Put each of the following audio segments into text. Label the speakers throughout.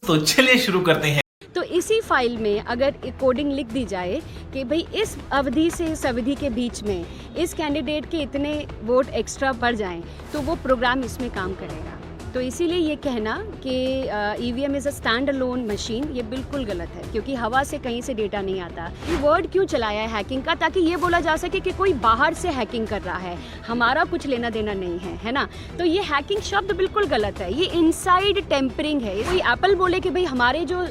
Speaker 1: तो चलिए शुरू करते हैं।
Speaker 2: तो इसी फाइल में अगर कोडिंग लिख दी जाए कि भाई इस अवधि से इस अवधि के बीच में इस कैंडिडेट के इतने वोट एक्स्ट्रा बढ़ जाएं, तो वो प्रोग्राम इसमें काम करेगा। तो इसीलिए ये कहना कि EVM is a stand alone machine, ये बिल्कुल गलत है, क्योंकि हवा से कहीं से डेटा नहीं आता। ये वर्ड क्यों चलाया है हैकिंग का? ताकि ये बोला जा सके कि कोई बाहर से हैकिंग कर रहा है, हमारा कुछ लेना देना नहीं है ना। तो ये हैकिंग शब्द बिल्कुल गलत है, ये इनसाइड टेम्परिंग है। कोई एप्पल बोले कि भाई हमारे जो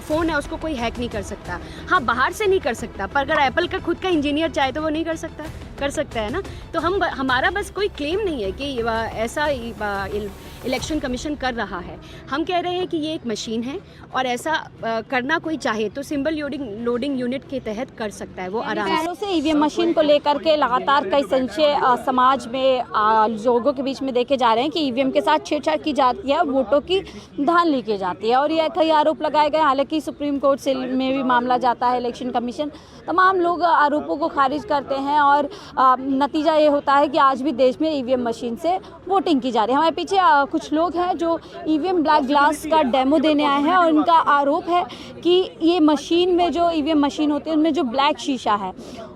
Speaker 2: फ़ोन है उसको कोई हैक नहीं कर सकता, हाँ बाहर से नहीं कर सकता, पर अगर एप्पल का खुद का इंजीनियर चाहे तो वो नहीं कर सकता है ना। तो हमारा बस कोई क्लेम नहीं है कि ऐसा इलेक्शन कमीशन कर रहा है। हम कह रहे हैं कि ये एक मशीन है और ऐसा करना कोई चाहे तो सिंबल लोडिंग यूनिट के तहत कर सकता है वो आराम
Speaker 3: से। ईवीएम मशीन को लेकर के लगातार कई संशय समाज में लोगों के बीच में देखे जा रहे हैं कि ईवीएम के साथ छेड़छाड़ की जाती है, वोटों की धांधली की जाती है और यह कई आरोप लगाए गए। हालांकि सुप्रीम कोर्ट से में भी मामला जाता है, इलेक्शन कमीशन तमाम लोग आरोपों को खारिज करते हैं और नतीजा ये होता है कि आज भी देश में ईवीएम मशीन से वोटिंग की जा रही है। हमारे पीछे कुछ लोग हैं जो ईवीएम ब्लैक ग्लास का डेमो देने आए हैं और उनका आरोप है कि ये मशीन में जो ईवीएम मशीन होती है उनमें जो ब्लैक शीशा है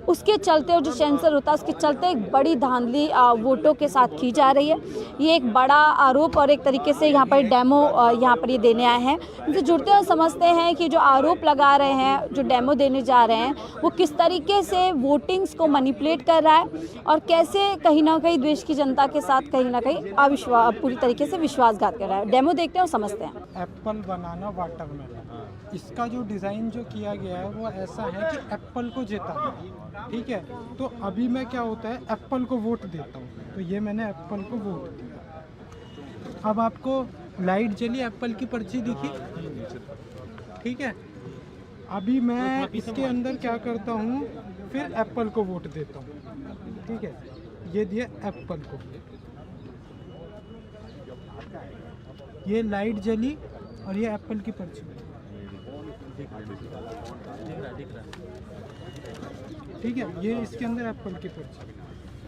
Speaker 3: उसके चलते और जो सेंसर होता है उसके चलते एक बड़ी धांधली वोटों के साथ की जा रही है। ये एक बड़ा आरोप और एक तरीके से यहाँ पर डेमो यहाँ पर ये देने आए हैं। इनसे जुड़ते हुए समझते हैं कि जो आरोप लगा रहे हैं, जो डेमो देने जा रहे हैं, वो किस तरीके से वोटिंग्स को मैनिपुलेट कर रहा है और कैसे कहीं ना कहीं देश की जनता के साथ कहीं ना कहीं पूरी तरीके से विश्वासघात कर रहा है। डेमो देखते हैं और समझते हैं।
Speaker 4: एप्पल बनाना वाटरमेलन, इसका जो डिज़ाइन जो किया गया है वो ऐसा है कि एप्पल को जिताना, ठीक है। तो अभी मैं क्या होता है एप्पल को वोट देता हूँ, तो ये मैंने एप्पल को वोट दिया। अब आपको लाइट जली, एप्पल की पर्ची दिखी, ठीक है। अभी मैं इसके अंदर क्या करता हूँ, फिर एप्पल को वोट देता हूँ, ठीक है। ये दिया एप्पल को, ये लाइट जली और ये एप्पल की पर्ची, ठीक है। ये इसके अंदर एप्पल की पर्ची,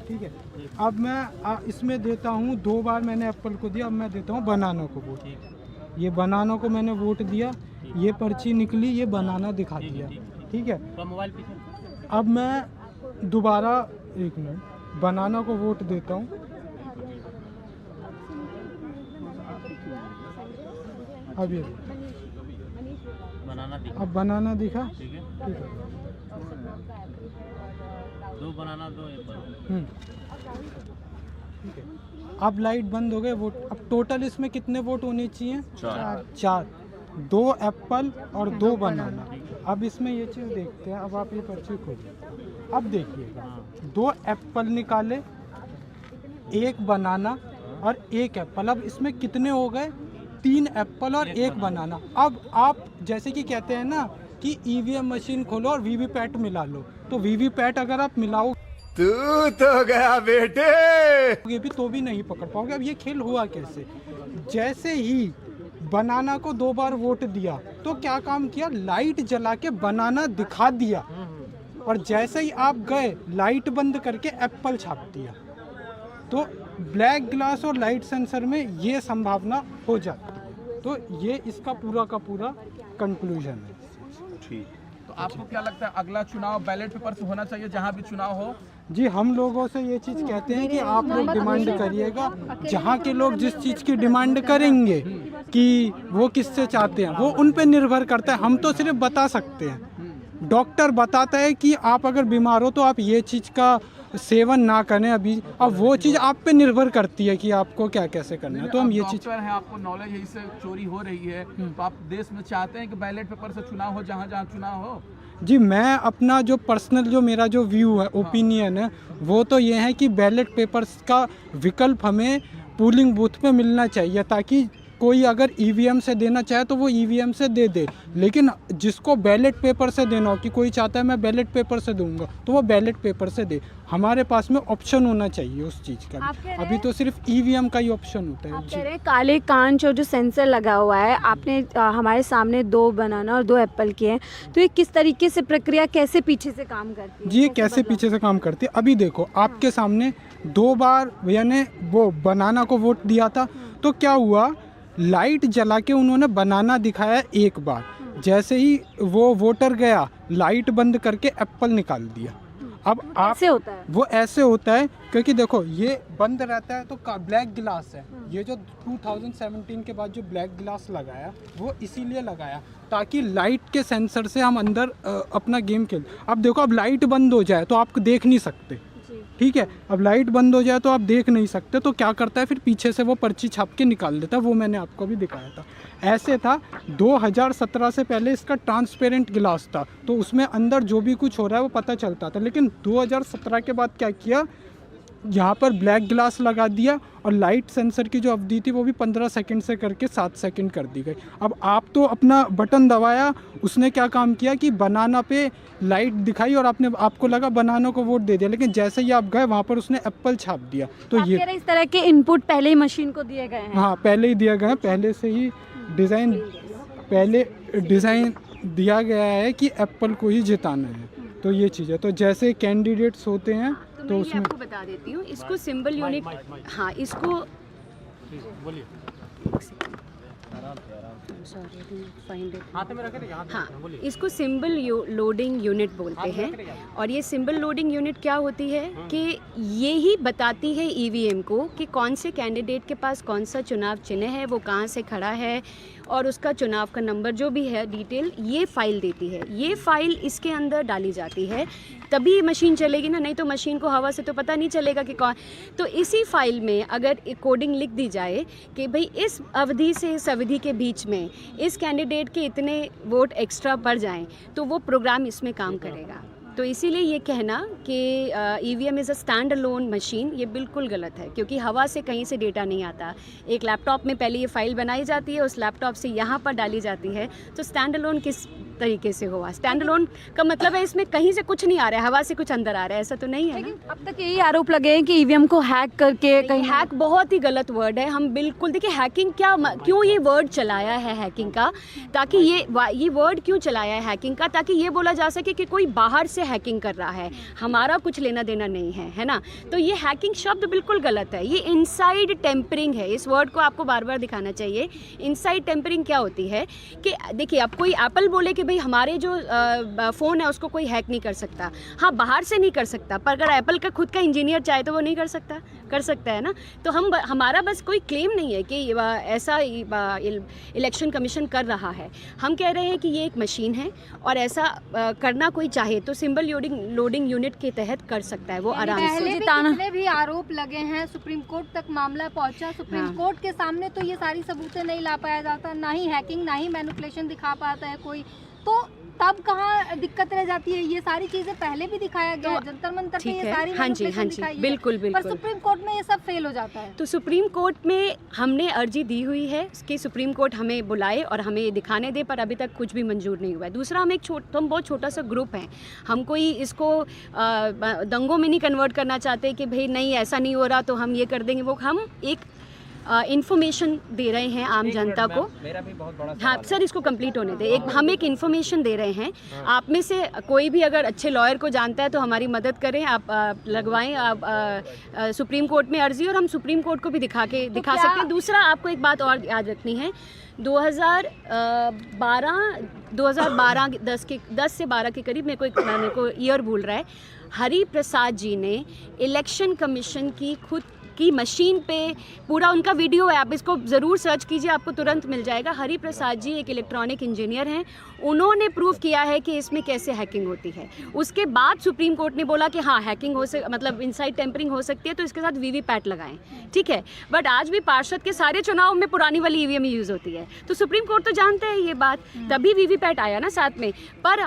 Speaker 4: ठीक है। अब मैं इसमें देता हूँ, 2 बार मैंने एप्पल को दिया, अब मैं देता हूँ बनाना को वोट। ये बनाना को मैंने वोट दिया, ये पर्ची निकली, ये बनाना दिखा दिया, ठीक है। अब मैं दोबारा 1 मिनट बनाना को वोट देता हूँ, अब ये अब बनाना दिखा, ठीक है।
Speaker 5: 2 बनाना 2 एप्पल,
Speaker 4: ठीक है। अब लाइट बंद हो गए, वोट। अब टोटल इसमें कितने वोट होने चाहिए? 4। 2 एप्पल और 2 बनाना। अब इसमें ये चीज़ देखते हैं। अब आप ये पर्ची खोलिए, अब देखिएगा 2 एप्पल निकाले, 1 बनाना और 1 एप्पल। अब इसमें कितने हो गए? 3 एप्पल और 1 बनाना। अब आप जैसे कि कहते हैं ना कि ईवीएम मशीन खोलो और वीवीपैट मिला लो, तो वीवीपैट अगर आप मिलाओ
Speaker 6: तू तो गया बेटे,
Speaker 4: ये भी तो भी नहीं पकड़ पाओगे। अब ये खेल हुआ कैसे? जैसे ही बनाना को 2 बार वोट दिया तो क्या काम किया, लाइट जला के बनाना दिखा दिया, और जैसे ही आप गए लाइट बंद करके एप्पल छाप दिया। तो ब्लैक ग्लास और लाइट सेंसर में ये संभावना हो जाती है। तो ये इसका पूरा का पूरा कंक्लूजन है।
Speaker 6: ठीक।
Speaker 7: तो आपको क्या लगता है अगला चुनाव बैलेट पेपर से होना चाहिए जहां भी चुनाव हो?
Speaker 4: जी, हम लोगों से ये चीज़ कहते हैं कि आप लोग डिमांड करिएगा, जहाँ के लोग जिस चीज़ की डिमांड करेंगे कि वो किससे चाहते हैं वो उन पे निर्भर करता है। हम तो सिर्फ बता सकते हैं। डॉक्टर बताता है कि आप अगर बीमार हो तो आप ये चीज़ का सेवन ना करें अभी। अब वो चीज़ आप पे निर्भर करती है कि आपको क्या कैसे करना है। तो हम ये चीज़
Speaker 7: है, आपको नॉलेज है, इससे चोरी हो रही है, तो आप देश में चाहते हैं कि बैलेट पेपर से चुनाव हो जहाँ जहाँ चुनाव हो?
Speaker 4: जी, मैं अपना जो पर्सनल जो मेरा जो व्यू है, ओपिनियन है, वो तो ये है कि बैलेट पेपर्स का विकल्प हमें पोलिंग बूथ पे मिलना चाहिए, ताकि कोई अगर ईवीएम से देना चाहे तो वो ईवीएम से दे दे, लेकिन जिसको बैलेट पेपर से देना हो, कि कोई चाहता है मैं बैलेट पेपर से दूंगा तो वो बैलेट पेपर से दे। हमारे पास में ऑप्शन होना चाहिए उस चीज़ का। अभी तो सिर्फ ईवीएम का ही ऑप्शन होता है।
Speaker 3: आप कह रहे हैं काले कांच और जो सेंसर लगा हुआ है, आपने हमारे सामने 2 बनाना और 2 एप्पल किए हैं, तो ये किस तरीके से प्रक्रिया कैसे पीछे से काम करती है?
Speaker 4: जी, ये कैसे पीछे से काम करती है? अभी देखो आपके सामने 2 बार यानी वो बनाना को वोट दिया था, तो क्या हुआ लाइट जला के उन्होंने बनाना दिखाया एक बार, जैसे ही वो वोटर गया लाइट बंद करके एप्पल निकाल दिया। अब आप
Speaker 3: ऐसे होता है।
Speaker 4: वो ऐसे होता है क्योंकि देखो ये बंद रहता है तो ब्लैक गिलास है, ये जो 2017 के बाद जो ब्लैक गिलास लगाया वो इसीलिए लगाया ताकि लाइट के सेंसर से हम अंदर अपना गेम खेल। अब देखो अब लाइट बंद हो जाए तो आप देख नहीं सकते, ठीक है, अब लाइट बंद हो जाए तो आप देख नहीं सकते, तो क्या करता है फिर पीछे से वो पर्ची छाप के निकाल देता है। वो मैंने आपको भी दिखाया था, ऐसे था। 2017 से पहले इसका ट्रांसपेरेंट गिलास था तो उसमें अंदर जो भी कुछ हो रहा है वो पता चलता था, लेकिन 2017 के बाद क्या किया, यहाँ पर ब्लैक ग्लास लगा दिया और लाइट सेंसर की जो अवधि थी वो भी 15 सेकंड से करके 7 सेकंड कर दी गई। अब आप तो अपना बटन दबाया, उसने क्या काम किया कि बनाना पे लाइट दिखाई और आपको लगा बनाना को वोट दे दिया, लेकिन जैसे ही आप गए वहाँ पर उसने एप्पल छाप दिया। तो
Speaker 3: आप
Speaker 4: ये
Speaker 3: कह रहे हैं इस तरह के इनपुट पहले ही मशीन को दिए गए हैं।
Speaker 4: हाँ, पहले ही दिया गया है, पहले से ही डिज़ाइन दिया गया है कि एप्पल को ही जिताना है। तो ये चीज़ है। तो जैसे कैंडिडेट्स होते हैं
Speaker 2: तो
Speaker 4: तो
Speaker 2: मैं ये
Speaker 4: उसमें
Speaker 2: आपको बता देती हूँ, इसको सिंबल यूनिट, हाँ इसको हाँ इसको सिंबल लोडिंग यूनिट बोलते हैं। और ये सिंबल लोडिंग यूनिट क्या होती है कि ये ही बताती है ईवीएम को कि कौन से कैंडिडेट के पास कौन सा चुनाव चिन्ह है, वो कहाँ से खड़ा है और उसका चुनाव का नंबर जो भी है डिटेल ये फाइल देती है। ये फाइल इसके अंदर डाली जाती है तभी मशीन चलेगी ना, नहीं तो मशीन को हवा से तो पता नहीं चलेगा कि कौन। तो इसी फाइल में अगर कोडिंग लिख दी जाए कि भाई इस अवधि से इस अवधि के बीच में इस कैंडिडेट के इतने वोट एक्स्ट्रा बढ़ जाएं तो वो प्रोग्राम इसमें काम करेगा। तो इसीलिए ये कहना कि EVM is a stand alone machine, ये बिल्कुल गलत है, क्योंकि हवा से कहीं से डेटा नहीं आता। एक लैपटॉप में पहले ये फाइल बनाई जाती है, उस लैपटॉप से यहाँ पर डाली जाती है। तो स्टैंड अलोन किस तरीके से हुआ? स्टैंड अलोन का मतलब है इसमें कहीं से कुछ नहीं आ रहा है, हवा से कुछ अंदर आ रहा है, ऐसा तो नहीं है ना।
Speaker 3: अब तक यही आरोप लगे हैं कि ईवीएम को हैक करके कहीं
Speaker 2: हैक बहुत ही गलत वर्ड है। हम बिल्कुल देखिए हैकिंग क्यों ये वर्ड चलाया है हैकिंग का, ताकि ये वर्ड क्यों चलाया है हैकिंग का, ताकि ये बोला जा सके कि कोई बाहर से हैकिंग कर रहा है, हमारा कुछ लेना देना नहीं है, है ना। तो ये हैकिंग शब्द बिल्कुल गलत है, ये इनसाइड टेम्परिंग है। इस वर्ड को आपको बार बार दिखाना चाहिए। इनसाइड टेम्परिंग क्या होती है कि देखिए अब कोई एप्पल बोले कि भाई हमारे जो फ़ोन है उसको कोई हैक नहीं कर सकता, हाँ बाहर से नहीं कर सकता, पर अगर एप्पल का खुद का इंजीनियर चाहे तो वो नहीं कर सकता, कर सकता है ना। तो हमारा बस कोई क्लेम नहीं है कि ऐसा इलेक्शन कमीशन कर रहा है। हम कह रहे हैं कि ये एक मशीन है और ऐसा करना कोई चाहे तो सिंबल लोडिंग यूनिट के तहत कर सकता है वो आराम से।
Speaker 1: पहले भी कितने भी आरोप लगे हैं, सुप्रीम कोर्ट तक मामला पहुंचा, सुप्रीम कोर्ट के सामने तो ये सारी सबूतें नहीं ला पाया जाता, ना ही हैकिंग ना ही मैनिपुलेशन दिखा पाता है कोई, तो तब कहाँ दिक्कत रह जाती है। ये सारी चीजें पहले भी दिखाया गया है, जंतर मंतर पे ये सारी मैनिपुलेशन दिखाई है,
Speaker 2: बिल्कुल
Speaker 1: पर सुप्रीम कोर्ट में ये सब फेल हो जाता है।
Speaker 2: तो सुप्रीम कोर्ट में हमने अर्जी दी हुई है कि सुप्रीम कोर्ट हमें बुलाए और हमें ये दिखाने दे, पर अभी तक कुछ भी मंजूर नहीं हुआ है। दूसरा, हम हम बहुत छोटा सा ग्रुप हैं, हम कोई इसको दंगों में नहीं कन्वर्ट करना चाहते कि भाई नहीं ऐसा नहीं हो रहा तो हम ये कर देंगे वो। हम एक इन्फॉर्मेशन दे रहे हैं आम जनता को।
Speaker 5: मेरा भी बहुत बड़ा
Speaker 2: हाँ सर, इसको कंप्लीट होने दें। हम एक इन्फॉर्मेशन दे रहे हैं। आप में से कोई भी अगर अच्छे लॉयर को जानता है तो हमारी मदद करें, आप लगवाएं आप सुप्रीम कोर्ट में अर्जी, और हम सुप्रीम कोर्ट को भी दिखा सकते हैं। दूसरा, आपको एक बात और याद रखनी है, 2012 10 से 12 के करीब, मेरे को ईयर भूल रहा है, हरि प्रसाद जी ने इलेक्शन कमीशन की खुद की मशीन पे पूरा उनका वीडियो है, आप इसको ज़रूर सर्च कीजिए, आपको तुरंत मिल जाएगा। हरि प्रसाद जी एक इलेक्ट्रॉनिक इंजीनियर हैं, उन्होंने प्रूव किया है कि इसमें कैसे हैकिंग होती है। उसके बाद सुप्रीम कोर्ट ने बोला कि हाँ हैकिंग मतलब इनसाइड टेम्परिंग हो सकती है, तो इसके साथ वीवीपैट लगाएं, ठीक है। बट आज भी पार्षद के सारे चुनाव में पुरानी वाली ईवीएम यूज़ होती है, तो सुप्रीम कोर्ट तो जानते हैं ये बात, तभी वीवीपैट आया ना साथ में। पर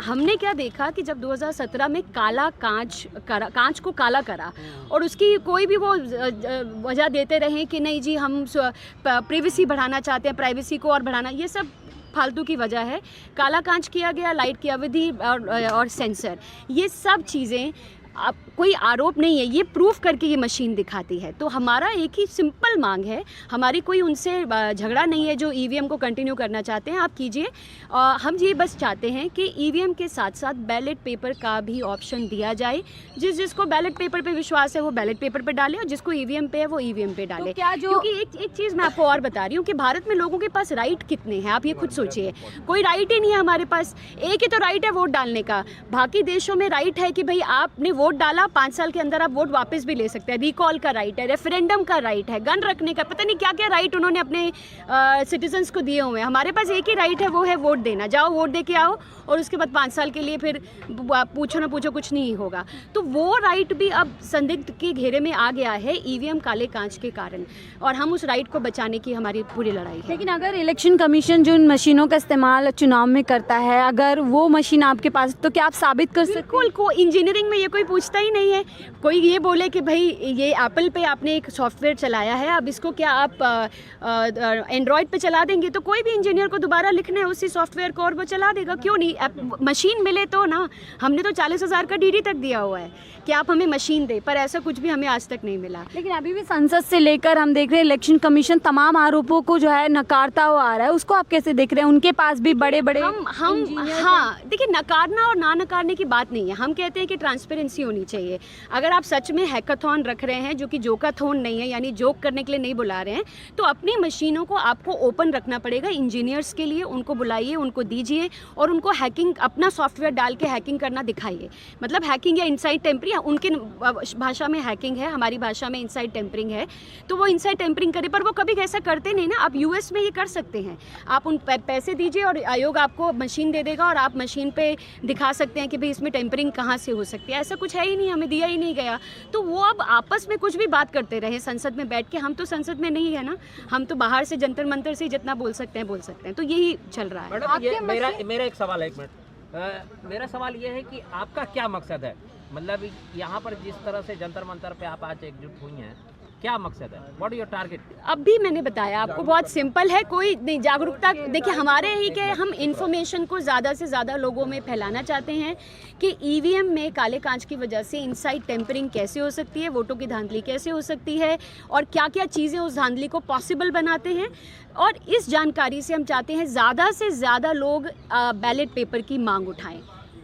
Speaker 2: हमने क्या देखा कि जब 2017 में काला कांच को काला करा और उसकी कोई भी वो वजह देते रहे कि नहीं जी हम प्राइवेसी बढ़ाना चाहते हैं, प्राइवेसी को और बढ़ाना, ये सब फालतू की वजह है। काला कांच किया गया, लाइट की अवधि और सेंसर, ये सब चीज़ें अब कोई आरोप नहीं है, ये प्रूफ करके ये मशीन दिखाती है। तो हमारा एक ही सिंपल मांग है, हमारी कोई उनसे झगड़ा नहीं है जो ईवीएम को कंटिन्यू करना चाहते हैं, आप कीजिए। हम ये बस चाहते हैं कि ईवीएम के साथ साथ बैलेट पेपर का भी ऑप्शन दिया जाए। जिसको बैलेट पेपर पे विश्वास है वो बैलेट पेपर पे डाले, और जिसको ईवीएम पे है वो ईवीएम पे डाले।
Speaker 3: क्या
Speaker 2: क्योंकि एक चीज़ मैं आपको और बता रही हूँ कि भारत में लोगों के पास राइट कितने हैं, आप ये खुद सोचिए। कोई राइट ही नहीं है हमारे पास, एक ही तो राइट है वोट डालने का। बाकी देशों में राइट है कि भाई आपने वोट डाला, 5 साल के अंदर आप वोट वापस भी ले सकते हैं, रिकॉल का राइट है, रेफरेंडम का राइट है, गन रखने का, पता नहीं क्या क्या राइट उन्होंने अपने सिटीजन्स को दिए हुए हैं। हमारे पास एक ही राइट है, वो है वोट देना। जाओ वोट दे के आओ, और उसके बाद 5 साल के लिए फिर पूछो ना पूछो कुछ नहीं होगा। तो वो राइट भी अब संदिग्ध के घेरे में आ गया है ईवीएम काले कांच के कारण, और हम उस राइट को बचाने की हमारी पूरी लड़ाई है।
Speaker 3: लेकिन अगर इलेक्शन कमीशन जो इन मशीनों का इस्तेमाल चुनाव में करता है, अगर वो मशीन आपके पास, तो क्या आप साबित कर सकते हैं?
Speaker 2: बिल्कुल, को इंजीनियरिंग में ये कोई पूछता ही नहीं है। कोई ये बोले कि भाई ये एप्पल पे आपने एक सॉफ्टवेयर चलाया है, अब इसको क्या आप एंड्रॉयड पे चला देंगे, तो कोई भी इंजीनियर को दोबारा लिखना है उसी सॉफ्टवेयर को और वो चला देगा। क्यों नहीं? मशीन मिले तो ना। हमने तो 40,000 का डीडी तक दिया हुआ है कि आप हमें मशीन दे, पर ऐसा कुछ भी हमें आज तक नहीं मिला।
Speaker 3: लेकिन अभी भी संसद से लेकर हम देख रहे हैं इलेक्शन कमीशन तमाम आरोपों को जो है नकारता हुआ आ रहा है, उसको आप कैसे देख रहे हैं? उनके पास भी बड़े बड़े
Speaker 2: हम हाँ, देखिए, नकारना और ना नकारने की बात नहीं है। हम कहते हैं कि ट्रांसपेरेंसी होनी चाहिए। अगर आप सच में हैकाथॉन रख रहे हैं, जो कि जोकाथॉन नहीं है, यानी जोक करने के लिए नहीं बुला रहे हैं, तो अपनी मशीनों को आपको ओपन रखना पड़ेगा इंजीनियर्स के लिए। उनको बुलाइए, उनको दीजिए, और उनको हैकिंग, अपना सॉफ्टवेयर डाल के हैकिंग करना दिखाइए। मतलब हैकिंग या इनसाइड टेम्परिंग, उनके भाषा में हैकिंग है, हमारी भाषा में इनसाइड टेम्परिंग है, तो वो इनसाइड टेम्परिंग करे। पर वो कभी ऐसा करते नहीं ना। आप यूएस में ये कर सकते हैं, आप उन पैसे दीजिए और आयोग आपको मशीन दे देगा, और आप मशीन पे दिखा सकते हैं कि भाई इसमें टेम्परिंग कहाँ से हो सकती है। ऐसा कुछ है ही नहीं, हमें दिया ही नहीं गया। तो वो अब आपस में कुछ भी बात करते रहे संसद में बैठ के। हम तो संसद में नहीं है ना, हम तो बाहर से जंतर मंतर से जितना बोल सकते हैं। तो यही चल रहा है।
Speaker 5: मैडम, ये मेरा एक सवाल है, एक मिनट। मेरा सवाल ये है कि आपका क्या मकसद है? मतलब यहाँ पर जिस तरह से जंतर मंतर पे आप आज एकजुट हुई हैं, क्या मकसद है? What is your target?
Speaker 2: अब भी मैंने बताया आपको, बहुत सिंपल है। कोई नहीं, जागरूकता देखिए हमारे ही के, हम इन्फॉर्मेशन को ज़्यादा से ज़्यादा लोगों में फैलाना चाहते हैं कि ईवीएम में काले कांच की वजह से इनसाइड टेम्परिंग कैसे हो सकती है, वोटों की धांधली कैसे हो सकती है, और क्या क्या चीज़ें उस धांधली को पॉसिबल बनाते हैं। और इस जानकारी से हम चाहते हैं ज़्यादा से ज़्यादा लोग बैलेट पेपर की मांग उठाएं।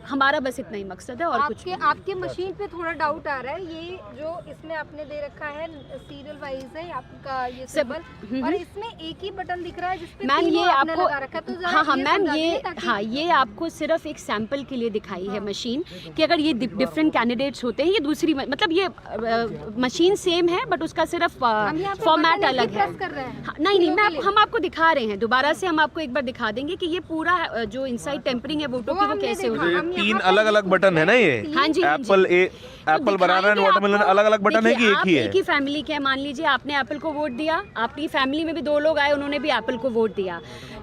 Speaker 2: हमारा बस इतना ही मकसद है, और कुछ नहीं।
Speaker 1: आपके मशीन पे थोड़ा डाउट आ रहा है। ये जो इसमें आपने दे रखा है सीरियल वाइज है आपका ये सिंबल, और इसमें एक ही बटन दिख रहा है जिसपे
Speaker 2: मैम ये आपको
Speaker 1: लगा रखा है। तो जरा
Speaker 2: हाँ मैम,
Speaker 1: ये
Speaker 2: ये आपको सिर्फ एक सैंपल के लिए दिखाई है मशीन, कि अगर ये डिफरेंट कैंडिडेट्स होते हैं, ये दूसरी मतलब ये मशीन सेम है, बट उसका सिर्फ फॉर्मेट अलग है। नहीं, मैं हम आपको दिखा रहे हैं दोबारा से, हम आपको एक बार दिखा देंगे कि ये पूरा जो इनसाइड टेम्परिंग है वोटों की, वो कैसे होती है।
Speaker 6: 3 अलग-अलग बटन है ना ये?
Speaker 2: हाँ जी,
Speaker 6: एप्पल बनाना एंड वाटरमेलन अलग-अलग बटन है कि एक ही है?
Speaker 2: एक ही फैमिली के, मान लीजिए आपने एप्पल को वोट दिया, आपकी फैमिली में भी 2 लोग आए, उन्होंने भी एप्पल को वोट दिया।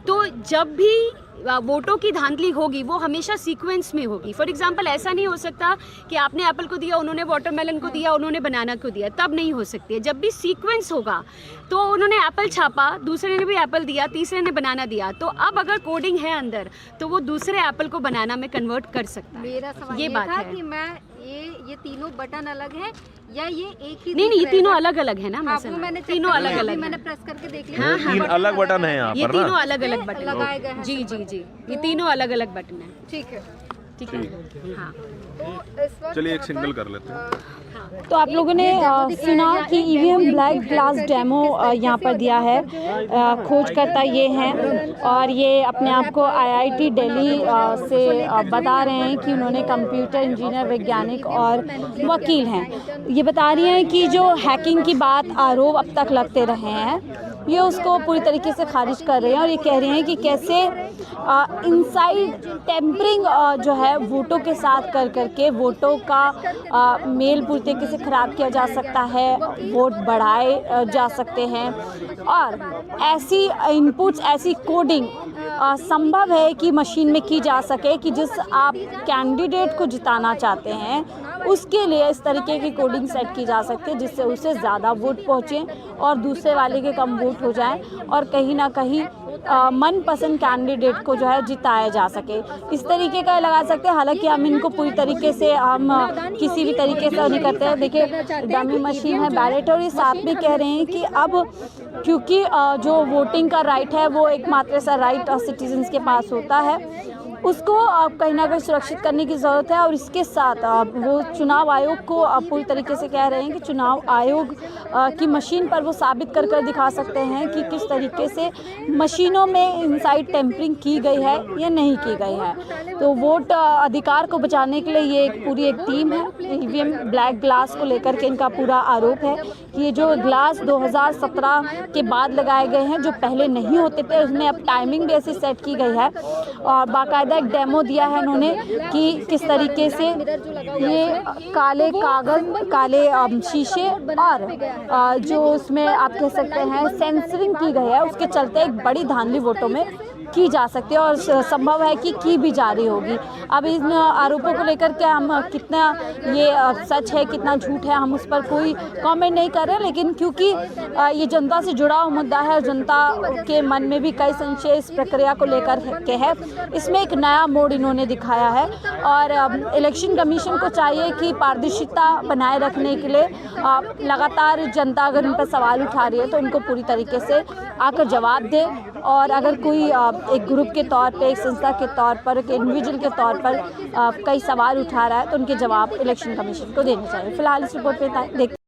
Speaker 2: तो जब भी वोटों की धांधली होगी वो हमेशा सीक्वेंस में होगी। फॉर एग्जांपल ऐसा नहीं हो सकता कि आपने एप्पल को दिया, उन्होंने वाटरमेलन को दिया, उन्होंने बनाना को दिया, तब नहीं हो सकती है। जब भी सीक्वेंस होगा, तो उन्होंने एप्पल छापा, दूसरे ने भी एप्पल दिया, तीसरे ने बनाना दिया, तो अब अगर कोडिंग है अंदर तो वो दूसरे एप्पल को बनाना में कन्वर्ट कर सकता है।
Speaker 1: मेरा सवाल
Speaker 2: ये बात
Speaker 1: था
Speaker 2: है
Speaker 1: कि मैं ये तीनों बटन अलग है या ये एक ही?
Speaker 2: नहीं, ये तीनों अलग अलग है ना।
Speaker 1: मैंने
Speaker 2: तीनों अलग अलग,
Speaker 1: मैंने प्रेस करके देख लिया।
Speaker 2: हाँ,
Speaker 6: 3 अलग बटन है यहाँ
Speaker 2: ये
Speaker 6: पर ना?
Speaker 2: तीनों अलग अलग बटन
Speaker 1: लगाए गए हैं।
Speaker 2: जी, ये तीनों अलग अलग बटन है।
Speaker 1: ठीक है।
Speaker 2: हाँ,
Speaker 1: तो इस वक्त
Speaker 6: चलिए एक सिंगल कर लेते हैं।
Speaker 3: तो आप लोगों ने सुना कि ईवीएम ब्लैक ग्लास डेमो यहाँ पर दिया है। खोजकर्ता ये हैं, और ये अपने आप को आईआईटी दिल्ली से बता रहे हैं कि उन्होंने कंप्यूटर इंजीनियर, वैज्ञानिक और वकील हैं। ये बता रही हैं कि जो हैकिंग की बात, आरोप अब तक लगते रहे हैं, ये उसको पूरी तरीके से खारिज कर रहे हैं, और ये कह रहे हैं कि कैसे इनसाइड टेम्परिंग जो है वोटों के साथ कर करके वोटों का मेल पूरी तरीके से ख़राब किया जा सकता है, वोट बढ़ाए जा सकते हैं, और ऐसी इनपुट्स, ऐसी कोडिंग संभव है कि मशीन में की जा सके कि जिस आप कैंडिडेट को जिताना चाहते हैं उसके लिए इस तरीके की कोडिंग सेट की जा सकती है जिससे उसे ज़्यादा वोट पहुँचे और दूसरे वाले के कम वोट हो जाएं, और कहीं ना कहीं मनपसंद कैंडिडेट को जो है जिताया जा सके, इस तरीके का लगा सकते हैं। हालांकि हम इनको पूरी तरीके से हम किसी भी तरीके से नहीं करते हैं। देखिए डमी मशीन है, बैलेट, और ये साथ में कह रहे हैं कि अब क्योंकि जो वोटिंग का राइट है वो एकमात्र सा राइट सिटीजन्स के पास होता है, उसको कहीं ना कहीं सुरक्षित करने की ज़रूरत है। और इसके साथ वो चुनाव आयोग को पूरी तरीके से कह रहे हैं कि चुनाव आयोग की मशीन पर वो साबित कर दिखा सकते हैं कि किस तरीके से मशीनों में इनसाइड टेम्परिंग की गई है या नहीं की गई है। तो वोट अधिकार को बचाने के लिए ये पूरी एक टीम है। ईवीएम ब्लैक ग्लास को लेकर के इनका पूरा आरोप है कि ये जो ग्लास 2017 के बाद लगाए गए हैं, जो पहले नहीं होते थे, उसमें अब टाइमिंग भी ऐसी सेट की गई है और बाकायदा एक डेमो दिया है उन्होंने कि किस तरीके से ये काले कागज, काले शीशे और जो उसमें आप कह सकते हैं सेंसरिंग की गई है, उसके चलते एक बड़ी धांधली वोटों में की जा सकती है और संभव है कि की भी जा रही होगी। अब इन आरोपों को लेकर के हम कितना ये सच है कितना झूठ है हम उस पर कोई कमेंट नहीं कर रहे, लेकिन क्योंकि ये जनता से जुड़ा हुआ मुद्दा है, जनता के मन में भी कई संशय इस प्रक्रिया को लेकर के है, इसमें एक नया मोड़ इन्होंने दिखाया है। और इलेक्शन कमीशन को चाहिए कि पारदर्शिता बनाए रखने के लिए लगातार जनता अगर उन पर सवाल उठा रही है तो उनको पूरी तरीके से आकर जवाब दे, और अगर कोई एक ग्रुप के तौर पे, एक संस्था के तौर पर, एक इंडिविजुअल के तौर पर कई सवाल उठा रहा है तो उनके जवाब इलेक्शन कमीशन को देने चाहिए। फिलहाल इस रिपोर्ट पे देखते